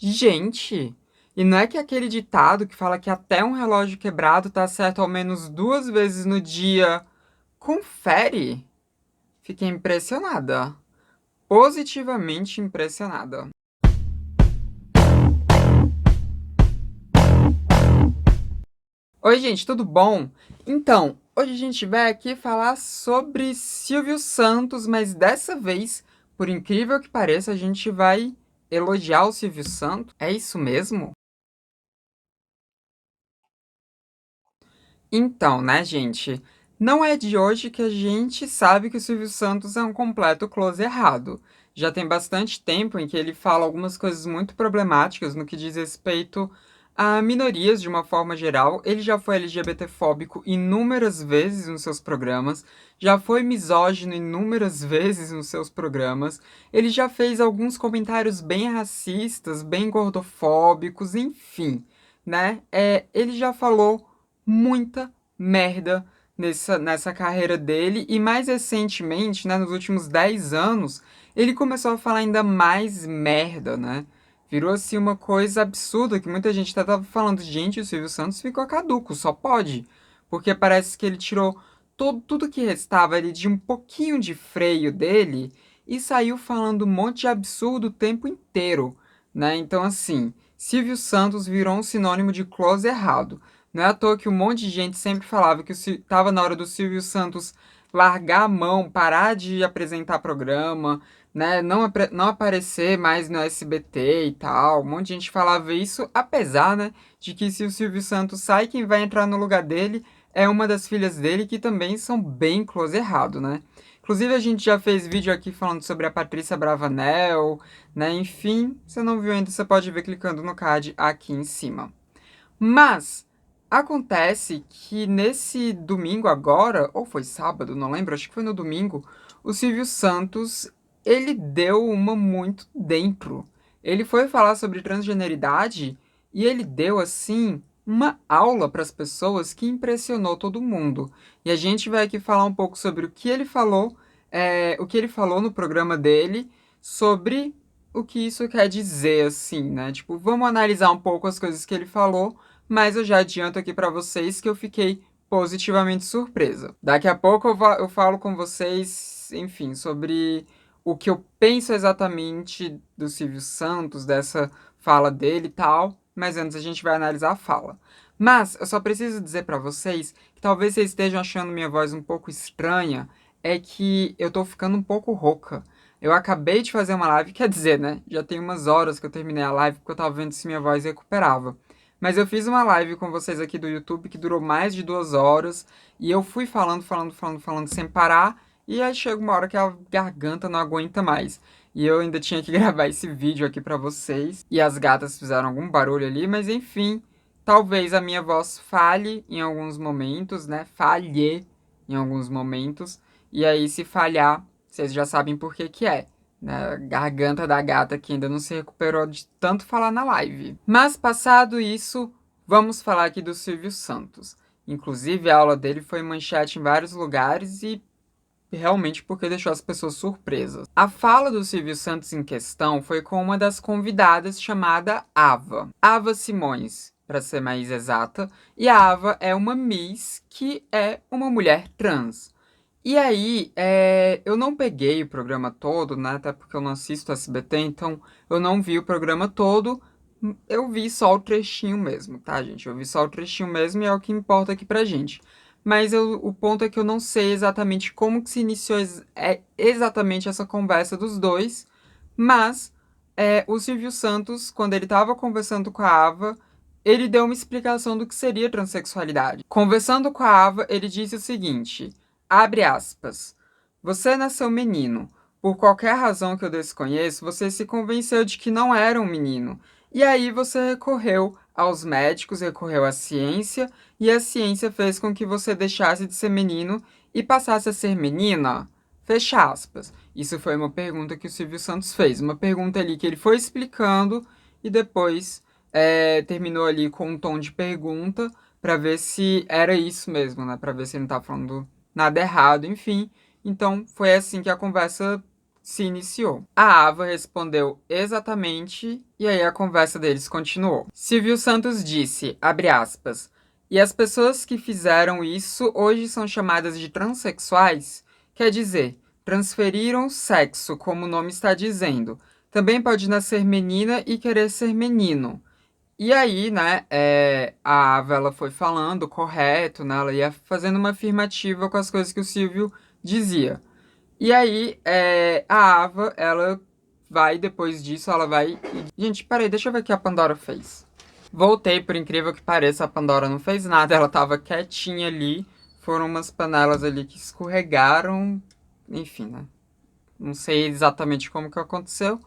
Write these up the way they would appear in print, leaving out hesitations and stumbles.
Gente, e não é que aquele ditado que fala que até um relógio quebrado tá certo ao menos 2 vezes no dia. Confere? Fiquei impressionada. Positivamente impressionada. Oi, gente, tudo bom? Então, hoje a gente vai aqui falar sobre Silvio Santos, mas dessa vez, por incrível que pareça, a gente vai elogiar o Silvio Santos. É isso mesmo? Então, né, gente? Não é de hoje que a gente sabe que o Silvio Santos é um completo close errado. Já tem bastante tempo em que ele fala algumas coisas muito problemáticas no que diz respeito a minorias de uma forma geral. Ele já foi LGBTfóbico inúmeras vezes nos seus programas, já foi misógino inúmeras vezes nos seus programas. Ele já fez alguns comentários bem racistas, bem gordofóbicos, enfim, né? Ele já falou muita merda nessa carreira dele. E mais recentemente, né, nos últimos 10 anos, ele começou a falar ainda mais merda, né? Virou assim uma coisa absurda que muita gente tava falando, gente, o Silvio Santos ficou caduco, só pode. Porque parece que ele tirou tudo que restava ali de um pouquinho de freio dele e saiu falando um monte de absurdo o tempo inteiro, né? Então, assim, Silvio Santos virou um sinônimo de close errado. Não é à toa que um monte de gente sempre falava que estava na hora do Silvio Santos largar a mão, parar de apresentar programa, né? Não aparecer mais no SBT e tal. Um monte de gente falava isso, apesar, né, de que se o Silvio Santos sai, quem vai entrar no lugar dele é uma das filhas dele, que também são bem close errado, né? Inclusive, a gente já fez vídeo aqui falando sobre a Patrícia Bravanel, né? Enfim, se você não viu ainda, você pode ver clicando no card aqui em cima. Mas acontece que nesse domingo agora, ou foi sábado, não lembro, acho que foi no domingo, o Silvio Santos, ele deu uma muito dentro. Ele foi falar sobre transgeneridade e ele deu assim uma aula para as pessoas que impressionou todo mundo. E a gente vai aqui falar um pouco sobre o que ele falou, o que ele falou no programa dele, sobre o que isso quer dizer, assim, né? Tipo, vamos analisar um pouco as coisas que ele falou, mas eu já adianto aqui pra vocês que eu fiquei positivamente surpresa. Daqui a pouco eu falo com vocês, enfim, sobre o que eu penso exatamente do Silvio Santos, dessa fala dele e tal, mas antes a gente vai analisar a fala. Mas eu só preciso dizer pra vocês que talvez vocês estejam achando minha voz um pouco estranha, é que eu tô ficando um pouco rouca. Eu acabei de fazer uma live, quer dizer, né? Já tem umas horas que eu terminei a live porque eu tava vendo se minha voz recuperava. Mas eu fiz uma live com vocês aqui do YouTube que durou mais de 2 horas e eu fui falando sem parar. E aí chega uma hora que a garganta não aguenta mais. E eu ainda tinha que gravar esse vídeo aqui pra vocês. E as gatas fizeram algum barulho ali, mas enfim, talvez a minha voz falhe em alguns momentos, né? Falhe em alguns momentos. E aí, se falhar, vocês já sabem por que que é, né? Garganta da gata que ainda não se recuperou de tanto falar na live. Mas passado isso, vamos falar aqui do Silvio Santos. Inclusive, a aula dele foi manchete em vários lugares e realmente porque deixou as pessoas surpresas. A fala do Silvio Santos em questão foi com uma das convidadas chamada Ava. Ava Simões, para ser mais exata. E a Ava é uma Miss que é uma mulher trans. E aí, eu não peguei o programa todo, né? Até porque eu não assisto SBT, então eu não vi o programa todo. Eu vi só o trechinho mesmo, tá, gente? Eu vi só o trechinho mesmo e é o que importa aqui pra gente. Mas o ponto é que eu não sei exatamente como que se iniciou exatamente essa conversa dos dois. Mas o Silvio Santos, quando ele tava conversando com a Ava, ele deu uma explicação do que seria transexualidade. Conversando com a Ava, ele disse o seguinte. Abre aspas. Você nasceu menino. Por qualquer razão que eu desconheço, você se convenceu de que não era um menino. E aí você recorreu aos médicos, recorreu à ciência, e a ciência fez com que você deixasse de ser menino e passasse a ser menina? Fecha aspas. Isso foi uma pergunta que o Silvio Santos fez. Uma pergunta ali que ele foi explicando e depois terminou ali com um tom de pergunta para ver se era isso mesmo, né? Para ver se ele não estava falando nada errado, enfim. Então foi assim que a conversa se iniciou. A Ava respondeu exatamente e aí a conversa deles continuou. Silvio Santos disse, abre aspas, e as pessoas que fizeram isso hoje são chamadas de transexuais? Quer dizer, transferiram o sexo, como o nome está dizendo. Também pode nascer menina e querer ser menino. E aí, né, a Ava, ela foi falando correto, né, ela ia fazendo uma afirmativa com as coisas que o Silvio dizia. E aí, a Ava, ela vai, depois disso, ela vai... Gente, peraí, deixa eu ver o que a Pandora fez. Voltei, por incrível que pareça, a Pandora não fez nada, ela tava quietinha ali. Foram umas panelas ali que escorregaram, enfim, né? Não sei exatamente como que aconteceu,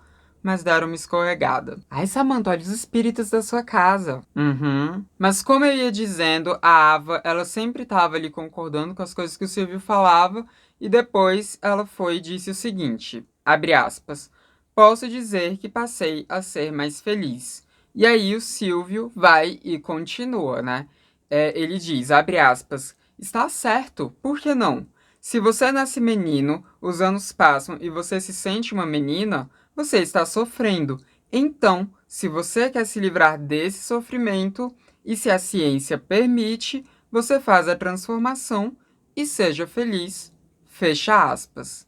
mas deram uma escorregada. Ai, Samantha, olha os espíritos da sua casa. Uhum. Mas como eu ia dizendo, a Ava, ela sempre estava ali concordando com as coisas que o Silvio falava, e depois ela foi e disse o seguinte, abre aspas, posso dizer que passei a ser mais feliz. E aí o Silvio vai e continua, né? Ele diz, abre aspas, está certo, por que não? Se você nasce menino, os anos passam e você se sente uma menina, você está sofrendo. Então, se você quer se livrar desse sofrimento e se a ciência permite, você faz a transformação e seja feliz. Fecha aspas.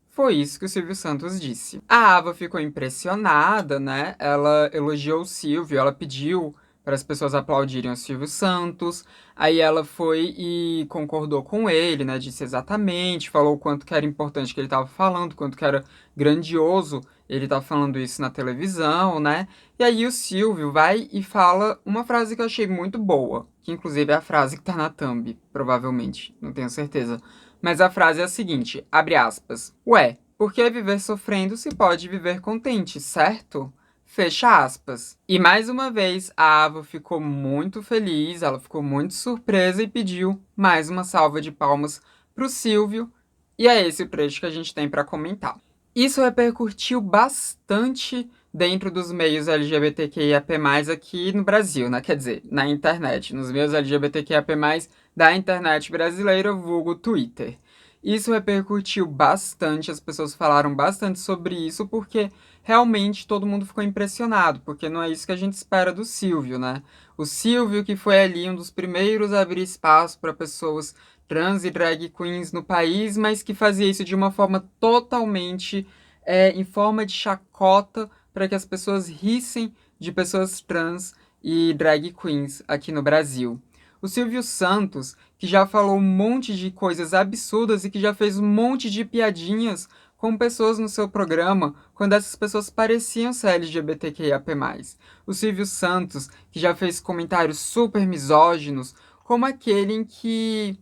Foi isso que o Silvio Santos disse. A Ava ficou impressionada, né? Ela elogiou o Silvio, ela pediu para as pessoas aplaudirem o Silvio Santos. Aí ela foi e concordou com ele, né? Disse exatamente, falou o quanto que era importante que ele estava falando, o quanto que era grandioso ele estar falando isso na televisão, né? E aí o Silvio vai e fala uma frase que eu achei muito boa, que inclusive é a frase que tá na thumb, provavelmente, não tenho certeza. Mas a frase é a seguinte, abre aspas. Ué, por que viver sofrendo se pode viver contente, certo? Fecha aspas. E mais uma vez, a Ava ficou muito feliz, ela ficou muito surpresa e pediu mais uma salva de palmas pro Silvio. E é esse o trecho que a gente tem para comentar. Isso repercutiu bastante dentro dos meios LGBTQIAP+, aqui no Brasil, né? Quer dizer, na internet, nos meios LGBTQIAP+, da internet brasileira, vulgo Twitter. Isso repercutiu bastante, as pessoas falaram bastante sobre isso, porque realmente todo mundo ficou impressionado, porque não é isso que a gente espera do Silvio, né? O Silvio, que foi ali um dos primeiros a abrir espaço para pessoas trans e drag queens no país, mas que fazia isso de uma forma totalmente em forma de chacota para que as pessoas rissem de pessoas trans e drag queens aqui no Brasil. O Silvio Santos, que já falou um monte de coisas absurdas e que já fez um monte de piadinhas com pessoas no seu programa, quando essas pessoas pareciam ser LGBTQIAP+. O Silvio Santos, que já fez comentários super misóginos, como aquele em que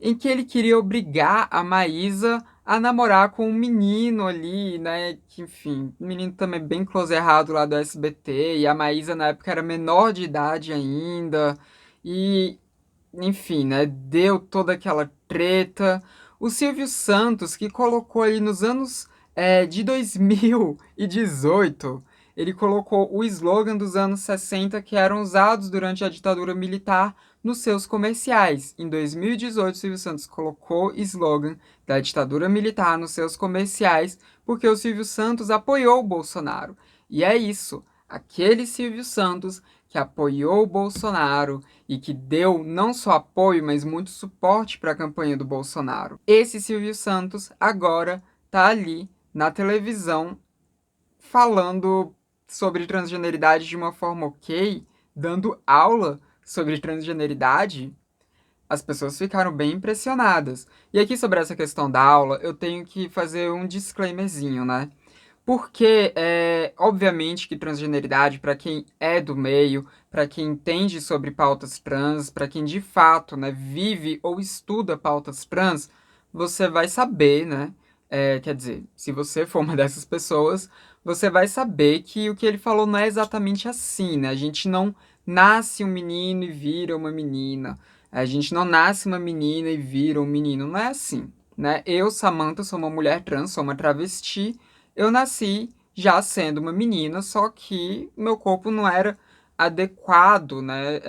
ele queria obrigar a Maísa a namorar com um menino ali, né? Que, enfim, um menino também bem close errado lá do SBT, e a Maísa na época era menor de idade ainda, e, enfim, né? Deu toda aquela treta. O Silvio Santos, que colocou ali nos anos de 2018, ele colocou o slogan dos anos 60 que eram usados durante a ditadura militar nos seus comerciais. Em 2018, Silvio Santos colocou slogan da ditadura militar nos seus comerciais porque o Silvio Santos apoiou o Bolsonaro. E é isso, aquele Silvio Santos que apoiou o Bolsonaro e que deu não só apoio, mas muito suporte para a campanha do Bolsonaro. Esse Silvio Santos agora tá ali na televisão falando sobre transgeneridade de uma forma ok, dando aula sobre transgeneridade, as pessoas ficaram bem impressionadas. E aqui sobre essa questão da aula, eu tenho que fazer um disclaimerzinho, né? Porque, obviamente, que transgeneridade, para quem é do meio, para quem entende sobre pautas trans, para quem de fato, né, vive ou estuda pautas trans, você vai saber, né? Quer dizer, se você for uma dessas pessoas, você vai saber que o que ele falou não é exatamente assim, né? A gente não nasce um menino e vira uma menina. A gente não nasce uma menina e vira um menino. Não é assim, né? Eu, Samantha, sou uma mulher trans, sou uma travesti. Eu nasci já sendo uma menina, só que meu corpo não era adequado, né,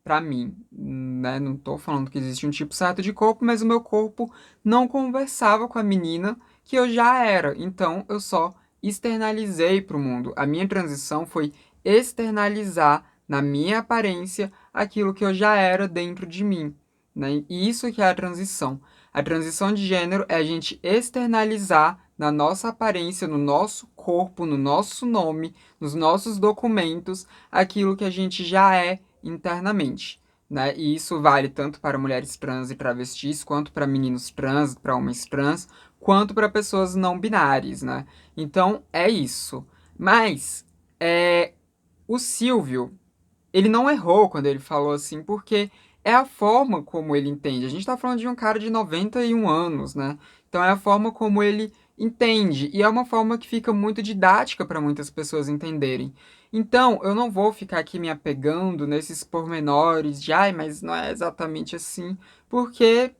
para mim, né? Não tô falando que existe um tipo certo de corpo, mas o meu corpo não conversava com a menina que eu já era. Então, eu só externalizei para o mundo. A minha transição foi externalizar na minha aparência aquilo que eu já era dentro de mim, né? E isso que é a transição. A transição de gênero é a gente externalizar na nossa aparência, no nosso corpo, no nosso nome, nos nossos documentos, aquilo que a gente já é internamente, né? E isso vale tanto para mulheres trans e travestis, quanto para meninos trans, para homens trans, quanto para pessoas não binárias, né? Então é isso. Mas o Silvio, ele não errou quando ele falou assim, porque é a forma como ele entende. A gente tá falando de um cara de 91 anos, né? Então é a forma como ele entende. E é uma forma que fica muito didática para muitas pessoas entenderem. Então, eu não vou ficar aqui me apegando nesses pormenores de, ai, mas não é exatamente assim, porque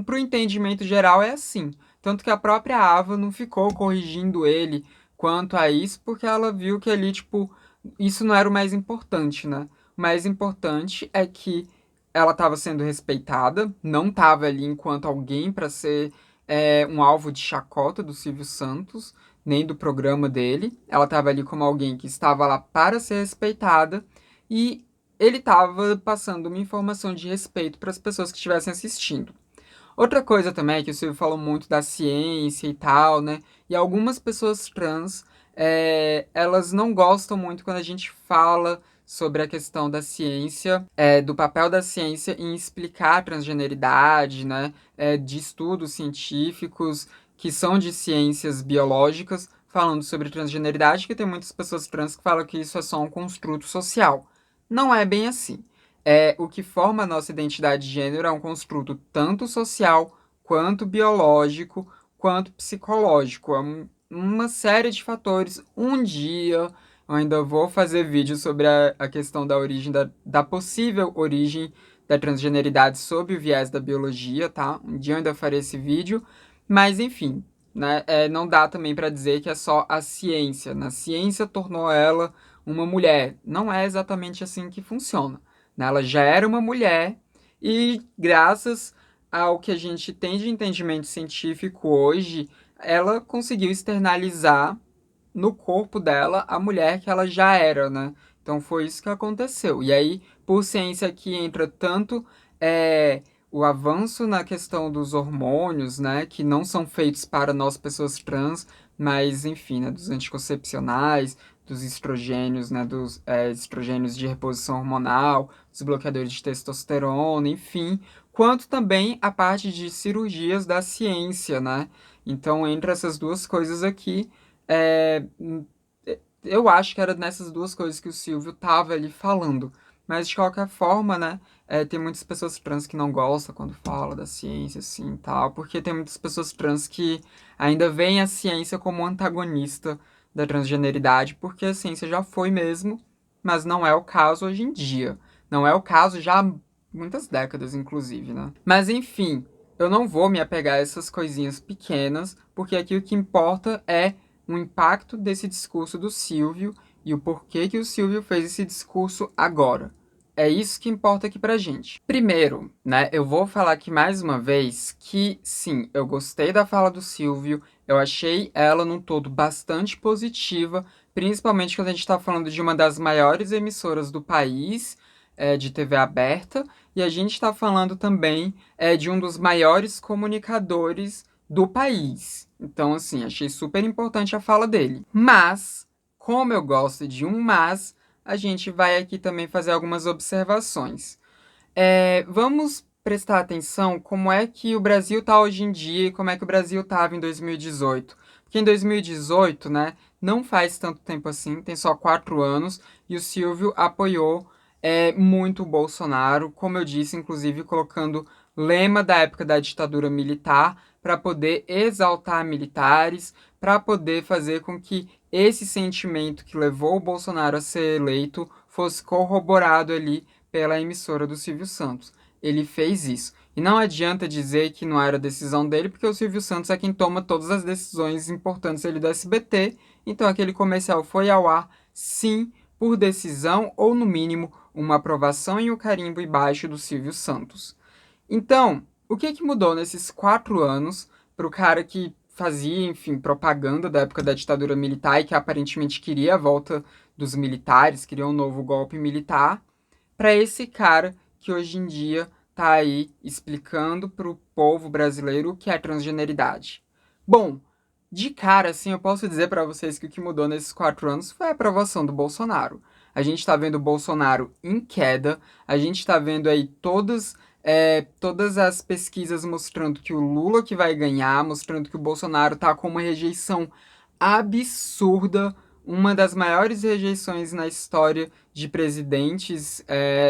pro entendimento geral é assim. Tanto que a própria Ava não ficou corrigindo ele quanto a isso, porque ela viu que ali, tipo, isso não era o mais importante, né? O mais importante é que ela estava sendo respeitada, não estava ali enquanto alguém para ser um alvo de chacota do Silvio Santos, nem do programa dele. Ela estava ali como alguém que estava lá para ser respeitada e ele estava passando uma informação de respeito para as pessoas que estivessem assistindo. Outra coisa também é que o Silvio falou muito da ciência e tal, né? E algumas pessoas trans, elas não gostam muito quando a gente fala sobre a questão da ciência, do papel da ciência em explicar a transgeneridade, né? De estudos científicos que são de ciências biológicas, falando sobre transgeneridade, que tem muitas pessoas trans que falam que isso é só um construto social. Não é bem assim. O que forma a nossa identidade de gênero é um construto tanto social, quanto biológico, quanto psicológico. Uma série de fatores. Um dia eu ainda vou fazer vídeo sobre a questão da origem, da possível origem da transgeneridade sob o viés da biologia, tá? Um dia eu ainda farei esse vídeo. Mas, enfim, né? Não dá também para dizer que é só a ciência. Na ciência tornou ela uma mulher. Não é exatamente assim que funciona, né? Ela já era uma mulher e, graças ao que a gente tem de entendimento científico hoje, ela conseguiu externalizar no corpo dela a mulher que ela já era, né? Então foi isso que aconteceu. E aí, por ciência aqui entra tanto é, o avanço na questão dos hormônios, né? Que não são feitos para nós pessoas trans, mas enfim, né? Dos anticoncepcionais, dos estrogênios, né? Dos estrogênios de reposição hormonal, dos bloqueadores de testosterona, enfim. Quanto também a parte de cirurgias da ciência, né? Então, entre essas duas coisas aqui, é, eu acho que era nessas duas coisas que o Silvio tava ali falando. Mas de qualquer forma, né? Tem muitas pessoas trans que não gostam quando fala da ciência, assim, e tal, porque tem muitas pessoas trans que ainda veem a ciência como antagonista da transgeneridade, porque a ciência já foi mesmo, mas não é o caso hoje em dia. Não é o caso já há muitas décadas, inclusive, né? Mas enfim, eu não vou me apegar a essas coisinhas pequenas, porque aqui o que importa é o impacto desse discurso do Silvio e o porquê que o Silvio fez esse discurso agora. É isso que importa aqui pra gente. Primeiro, né, eu vou falar aqui mais uma vez que sim, eu gostei da fala do Silvio, eu achei ela no todo bastante positiva, principalmente quando a gente está falando de uma das maiores emissoras do país, de TV aberta, e a gente está falando também de um dos maiores comunicadores do país. Então, assim, achei super importante a fala dele. Mas, como eu gosto de um mas, a gente vai aqui também fazer algumas observações. Vamos prestar atenção como é que o Brasil está hoje em dia e como é que o Brasil estava em 2018. Porque em 2018, né, não faz tanto tempo assim, tem só 4 anos, e o Silvio apoiou muito o Bolsonaro, como eu disse, inclusive colocando lema da época da ditadura militar para poder exaltar militares, para poder fazer com que esse sentimento que levou o Bolsonaro a ser eleito fosse corroborado ali pela emissora do Silvio Santos. Ele fez isso. E não adianta dizer que não era decisão dele, porque o Silvio Santos é quem toma todas as decisões importantes ali do SBT. Então aquele comercial foi ao ar, sim, por decisão ou, no mínimo, uma aprovação e o carimbo embaixo do Silvio Santos. Então, o que mudou nesses 4 anos para o cara que fazia, enfim, propaganda da época da ditadura militar e que aparentemente queria a volta dos militares, queria um novo golpe militar, para esse cara que hoje em dia tá aí explicando pro povo brasileiro o que é transgeneridade. Bom, de cara, assim, eu posso dizer para vocês que o que mudou nesses 4 anos foi a aprovação do Bolsonaro. A gente tá vendo o Bolsonaro em queda, a gente tá vendo aí todas as pesquisas mostrando que o Lula que vai ganhar, mostrando que o Bolsonaro tá com uma rejeição absurda, uma das maiores rejeições na história de presidentes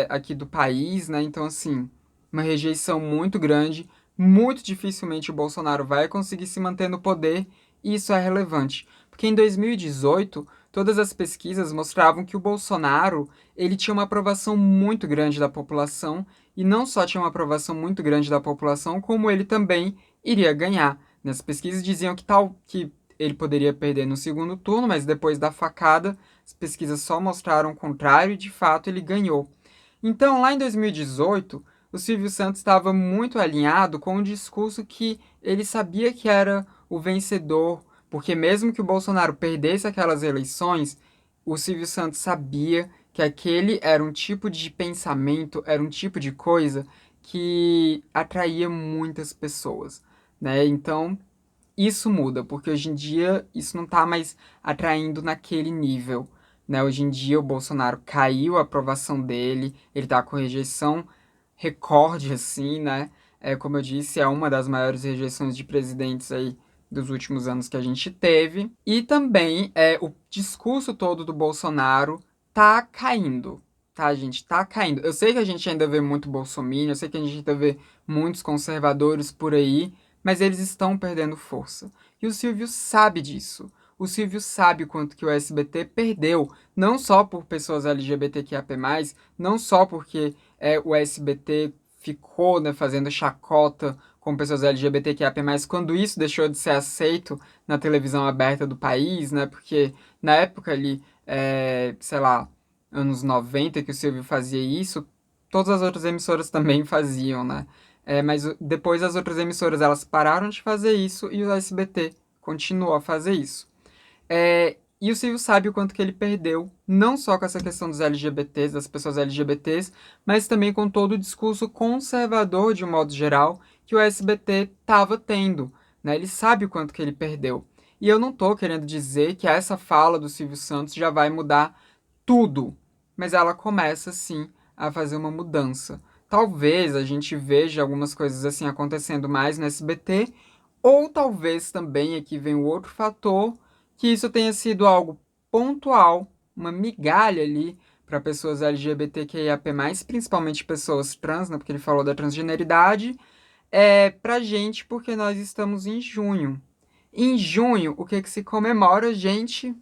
aqui do país, né? Então, assim, uma rejeição muito grande. Muito dificilmente o Bolsonaro vai conseguir se manter no poder, e isso é relevante. Porque em 2018, todas as pesquisas mostravam que o Bolsonaro ele tinha uma aprovação muito grande da população, e não só tinha uma aprovação muito grande da população, como ele também iria ganhar. As pesquisas diziam que ele poderia perder no segundo turno, mas depois da facada, as pesquisas só mostraram o contrário e de fato ele ganhou. Então, lá em 2018, o Silvio Santos estava muito alinhado com o discurso que ele sabia que era o vencedor, porque mesmo que o Bolsonaro perdesse aquelas eleições, o Silvio Santos sabia que aquele era um tipo de pensamento, era um tipo de coisa que atraía muitas pessoas, né? Então, isso muda, porque hoje em dia isso não está mais atraindo naquele nível, né? Hoje em dia o Bolsonaro caiu a aprovação dele, ele está com rejeição recorde, assim, né? Como eu disse, é uma das maiores rejeições de presidentes aí dos últimos anos que a gente teve. E também o discurso todo do Bolsonaro tá caindo, tá, gente? Tá caindo. Eu sei que a gente ainda vê muito bolsominion, eu sei que a gente ainda vê muitos conservadores por aí, mas eles estão perdendo força. E o Silvio sabe disso. O Silvio sabe o quanto que o SBT perdeu, não só por pessoas LGBTQIA+, não só porque o SBT ficou, né, fazendo chacota com pessoas LGBTQIA+, quando isso deixou de ser aceito na televisão aberta do país, né, porque na época ali, sei lá, anos 90 que o Silvio fazia isso, todas as outras emissoras também faziam, né, mas depois as outras emissoras elas pararam de fazer isso e o SBT continuou a fazer isso. E o Silvio sabe o quanto que ele perdeu, não só com essa questão dos LGBTs, das pessoas LGBTs, mas também com todo o discurso conservador, de um modo geral, que o SBT estava tendo. Né? Ele sabe o quanto que ele perdeu. E eu não estou querendo dizer que essa fala do Silvio Santos já vai mudar tudo, mas ela começa, sim, a fazer uma mudança. Talvez a gente veja algumas coisas assim acontecendo mais no SBT, ou talvez também, aqui vem o outro fator, que isso tenha sido algo pontual, uma migalha ali para pessoas LGBTQIAP+, principalmente pessoas trans, né, porque ele falou da transgeneridade, pra gente, porque nós estamos em junho. Em junho, o que se comemora, gente?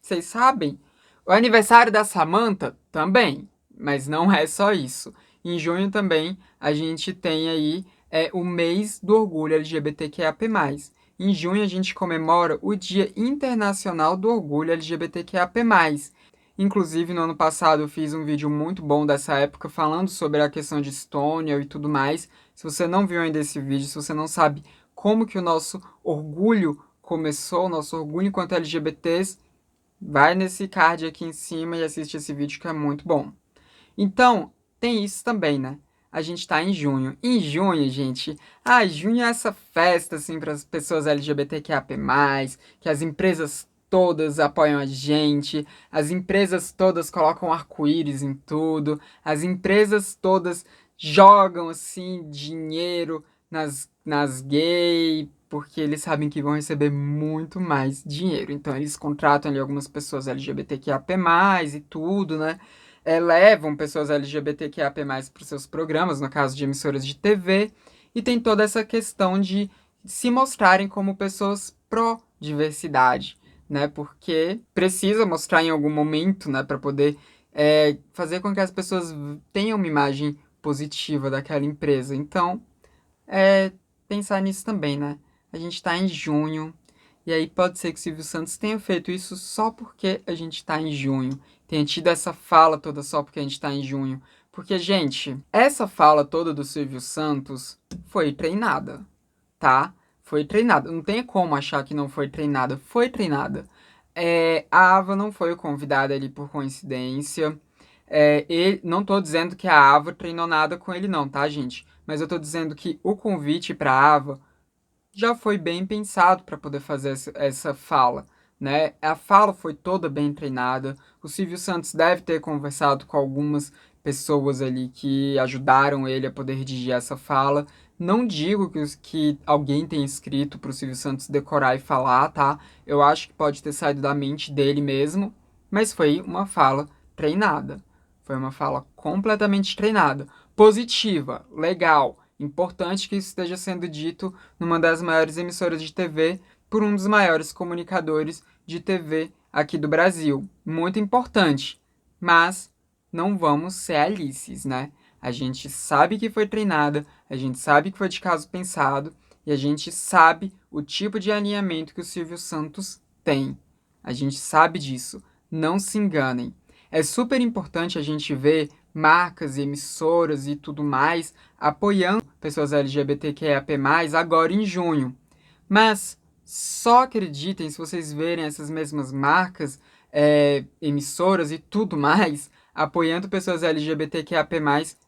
Vocês sabem? O aniversário da Samantha também, mas não é só isso. Em junho também a gente tem aí o mês do orgulho LGBTQIAP+. Em junho a gente comemora o Dia Internacional do Orgulho LGBTQIAP+. Inclusive, no ano passado eu fiz um vídeo muito bom dessa época falando sobre a questão de Stonewall e tudo mais. Se você não viu ainda esse vídeo, se você não sabe como que o nosso orgulho começou, o nosso orgulho enquanto LGBTs, vai nesse card aqui em cima e assiste esse vídeo que é muito bom. Então, tem isso também, né? A gente tá em junho. Em junho, gente, junho é essa festa, assim, para as pessoas LGBTQIA+, que as empresas todas apoiam a gente, as empresas todas colocam arco-íris em tudo, as empresas todas jogam, assim, dinheiro nas gay, porque eles sabem que vão receber muito mais dinheiro. Então, eles contratam ali algumas pessoas LGBTQIA+, e tudo, né? Levam pessoas LGBTQIA+, para os seus programas, no caso de emissoras de TV, e tem toda essa questão de se mostrarem como pessoas pró-diversidade, né? Porque precisa mostrar em algum momento, né, para poder fazer com que as pessoas tenham uma imagem positiva daquela empresa. Então, pensar nisso também, né? A gente está em junho, e aí pode ser que o Silvio Santos tenha feito isso só porque a gente está em junho. Tenha tido essa fala toda só porque a gente está em junho. Porque, gente, essa fala toda do Silvio Santos foi treinada, tá? Foi treinada. Não tem como achar que não foi treinada. Foi treinada. A Ava não foi convidada ali por coincidência. Não tô dizendo que a Ava treinou nada com ele, não, tá, gente? Mas eu tô dizendo que o convite pra Ava já foi bem pensado para poder fazer essa fala, né? A fala foi toda bem treinada. O Silvio Santos deve ter conversado com algumas pessoas ali que ajudaram ele a poder redigir essa fala. Não digo que alguém tenha escrito para o Silvio Santos decorar e falar, tá? Eu acho que pode ter saído da mente dele mesmo, mas foi uma fala treinada. Foi uma fala completamente treinada. Positiva, legal, importante que isso esteja sendo dito numa das maiores emissoras de TV por um dos maiores comunicadores de TV aqui do Brasil. Muito importante. Mas não vamos ser Alices, né? A gente sabe que foi treinada, a gente sabe que foi de caso pensado e a gente sabe o tipo de alinhamento que o Silvio Santos tem. A gente sabe disso. Não se enganem. É super importante a gente ver marcas e emissoras e tudo mais apoiando pessoas LGBTQIAP+, agora em junho. Mas só acreditem se vocês verem essas mesmas marcas, emissoras e tudo mais, apoiando pessoas LGBTQIAP+,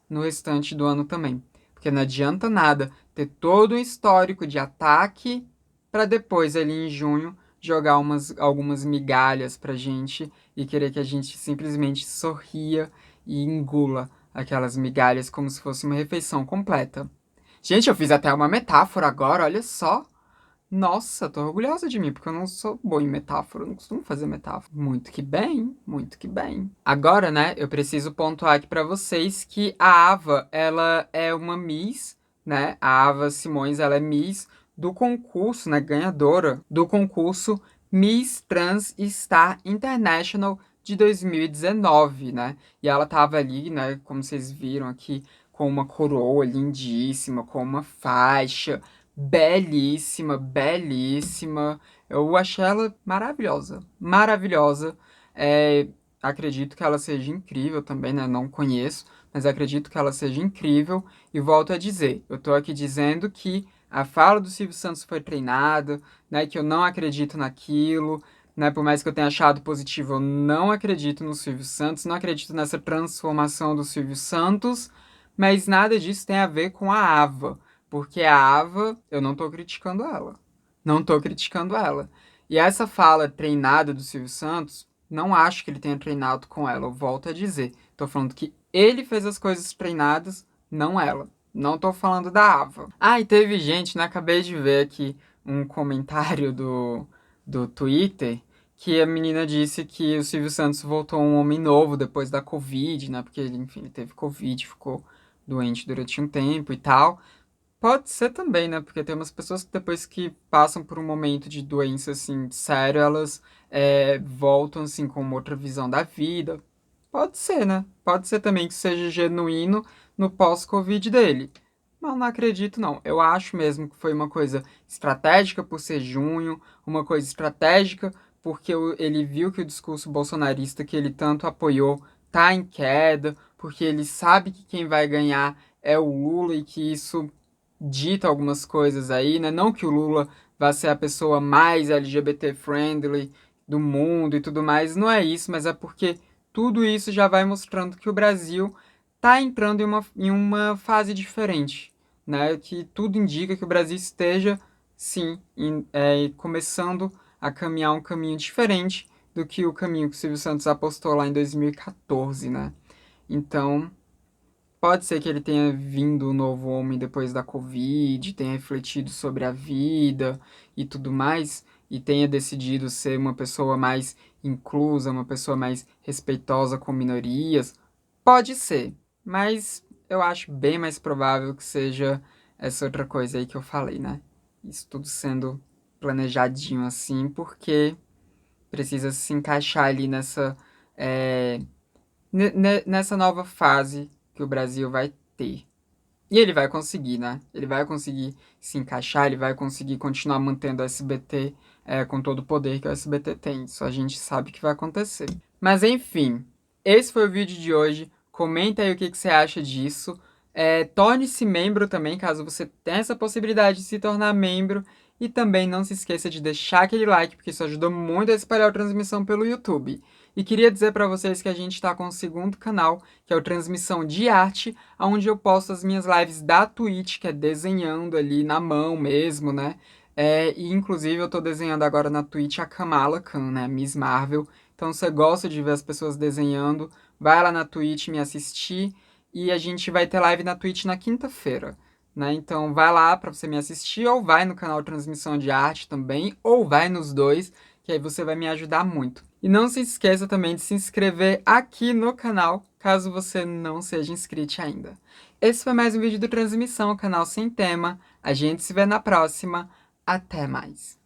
no restante do ano também. Porque não adianta nada ter todo um histórico de ataque para depois, ali em junho, jogar algumas migalhas pra gente e querer que a gente simplesmente sorria e engula aquelas migalhas como se fosse uma refeição completa. Gente, eu fiz até uma metáfora agora, olha só. Nossa, tô orgulhosa de mim, porque eu não sou boa em metáfora, eu não costumo fazer metáfora. Muito que bem, muito que bem. Agora, né, eu preciso pontuar aqui pra vocês que a Ava, ela é uma Miss, né? A Ava Simões, ela é Miss do concurso, né, ganhadora do concurso Miss Trans Star International de 2019, né? E ela tava ali, né, como vocês viram aqui, com uma coroa lindíssima, com uma faixa, belíssima, belíssima. Eu achei ela maravilhosa, maravilhosa. Acredito que ela seja incrível também, né? Não conheço, mas acredito que ela seja incrível. E volto a dizer, eu tô aqui dizendo que a fala do Silvio Santos foi treinada, né? Que eu não acredito naquilo, né? Por mais que eu tenha achado positivo, eu não acredito no Silvio Santos, não acredito nessa transformação do Silvio Santos, mas nada disso tem a ver com a Ava. Porque a Ava, eu não tô criticando ela. Não tô criticando ela. E essa fala treinada do Silvio Santos, não acho que ele tenha treinado com ela. Eu volto a dizer. Tô falando que ele fez as coisas treinadas, não ela. Não tô falando da Ava. Ah, e teve gente, né? Acabei de ver aqui um comentário do Twitter que a menina disse que o Silvio Santos voltou um homem novo depois da Covid, né? Porque ele, enfim, ele teve Covid, ficou doente durante um tempo e tal. Pode ser também, né? Porque tem umas pessoas que depois que passam por um momento de doença, assim, sério, elas voltam, assim, com uma outra visão da vida. Pode ser, né? Pode ser também que seja genuíno no pós-Covid dele. Mas não acredito, não. Eu acho mesmo que foi uma coisa estratégica por ser junho, uma coisa estratégica porque ele viu que o discurso bolsonarista que ele tanto apoiou tá em queda, porque ele sabe que quem vai ganhar é o Lula e que isso dita algumas coisas aí, né? Não que o Lula vá ser a pessoa mais LGBT friendly do mundo e tudo mais, não é isso, mas é porque tudo isso já vai mostrando que o Brasil está entrando em uma fase diferente, né? Que tudo indica que o Brasil esteja, sim, começando a caminhar um caminho diferente do que o caminho que o Silvio Santos apostou lá em 2014, né? Então, pode ser que ele tenha vindo um novo homem depois da Covid, tenha refletido sobre a vida e tudo mais, e tenha decidido ser uma pessoa mais inclusa, uma pessoa mais respeitosa com minorias. Pode ser, mas eu acho bem mais provável que seja essa outra coisa aí que eu falei, né? Isso tudo sendo planejadinho assim, porque precisa se encaixar ali é, nessa nova fase que o Brasil vai ter. E ele vai conseguir, né? Ele vai conseguir se encaixar, ele vai conseguir continuar mantendo o SBT com todo o poder que o SBT tem. Isso a gente sabe que vai acontecer. Mas enfim, esse foi o vídeo de hoje. Comenta aí o que você acha disso. Torne-se membro também, caso você tenha essa possibilidade de se tornar membro. E também não se esqueça de deixar aquele like, porque isso ajuda muito a espalhar a transmissão pelo YouTube. E queria dizer para vocês que a gente está com o segundo canal, que é o Transmissão de Arte, onde eu posto as minhas lives da Twitch, que é desenhando ali na mão mesmo, né? E inclusive eu tô desenhando agora na Twitch a Kamala Khan, né? Miss Marvel. Então, se você gosta de ver as pessoas desenhando, vai lá na Twitch me assistir. E a gente vai ter live na Twitch na quinta-feira, né? Então, vai lá pra você me assistir, ou vai no canal Transmissão de Arte também, ou vai nos dois, que aí você vai me ajudar muito. E não se esqueça também de se inscrever aqui no canal, caso você não seja inscrito ainda. Esse foi mais um vídeo do Transmissão, canal sem tema. A gente se vê na próxima. Até mais.